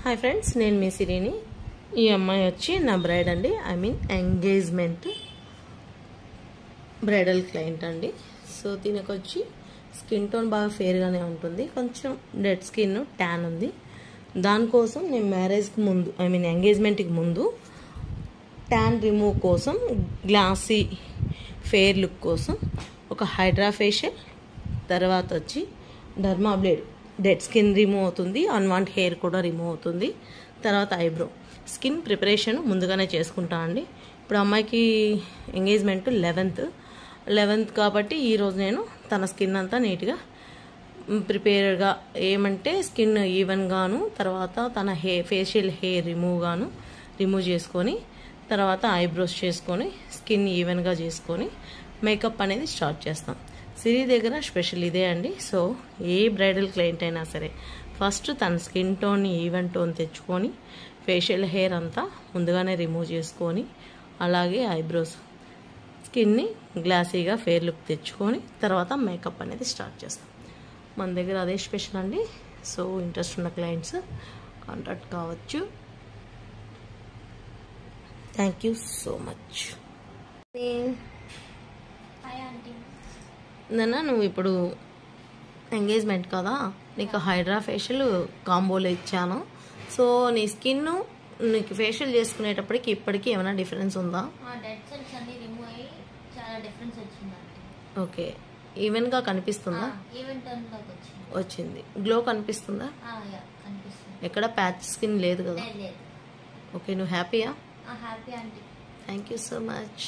Hi friends, నేను మీ సిరిని. ఈ అమ్మాయి వచ్చి నా బ్రైడ్ అండి. I mean engagement bridal client అండి. సో దీనికి వచ్చి స్కిన్ టోన్ బాగా ఫేర్గానే ఉంటుంది, కొంచెం డెడ్ స్కిన్, ట్యాన్ ఉంది. దానికోసం నేను మ్యారేజ్కి ముందు, ఐ మీన్ ఎంగేజ్మెంట్కి ముందు ట్యాన్ రిమూవ్ కోసం, గ్లాసీ ఫేర్ లుక్ కోసం ఒక హైడ్రా ఫేషియల్, తర్వాత వచ్చి derma blade, dead skin remove అవుతుంది, అన్వాంట్ హెయిర్ కూడా రిమూవ్ అవుతుంది. తర్వాత ఐబ్రో స్కిన్ ప్రిపరేషన్ ముందుగానే చేసుకుంటా అండి. ఇప్పుడు అమ్మాయికి ఎంగేజ్మెంట్ 11th కాబట్టి ఈరోజు నేను తన స్కిన్ అంతా నీట్గా ప్రిపేర్గా, ఏమంటే స్కిన్ ఈవెన్గాను, తర్వాత తన ఫేషియల్ హెయిర్ రిమూవ్ చేసుకొని, తర్వాత ఐబ్రోస్ చేసుకొని, స్కిన్ ఈవెన్గా చేసుకొని మేకప్ అనేది స్టార్ట్ చేస్తాం. సిరి దగ్గర స్పెషల్ ఇదే అండి. సో ఏ బ్రైడల్ క్లయింట్ అయినా సరే ఫస్ట్ తన స్కిన్ టోన్ని ఈవెన్ టోన్ తెచ్చుకొని, ఫేషియల్ హెయిర్ అంతా ముందుగానే రిమూవ్ చేసుకొని, అలాగే ఐబ్రోస్, స్కిన్ని గ్లాసీగా ఫేర్ లుక్ తెచ్చుకొని తర్వాత మేకప్ అనేది స్టార్ట్ చేస్తాం. మన దగ్గర అదే స్పెషల్ అండి. సో ఇంట్రెస్ట్ ఉన్న క్లయింట్స్ కాంటాక్ట్ కావచ్చు. Thank you so much. నాన్న, నువ్వు ఇప్పుడు ఎంగేజ్మెంట్ కదా, నీకు హైడ్రా ఫేషియల్ కాంబోలో ఇచ్చాను. సో నీ స్కిన్ నీకు ఫేషియల్ చేసుకునేటప్పటికి ఇప్పటికి ఏమైనా డిఫరెన్స్ ఉందా? ఓకే, ఈవెన్గా కనిపిస్తుందా? వచ్చింది. గ్లో కనిపిస్తుందా? ఎక్కడ ప్యాచ్ స్కిన్ లేదు కదా? ఓకే, నువ్వు హ్యాపీయా? Thank you so much.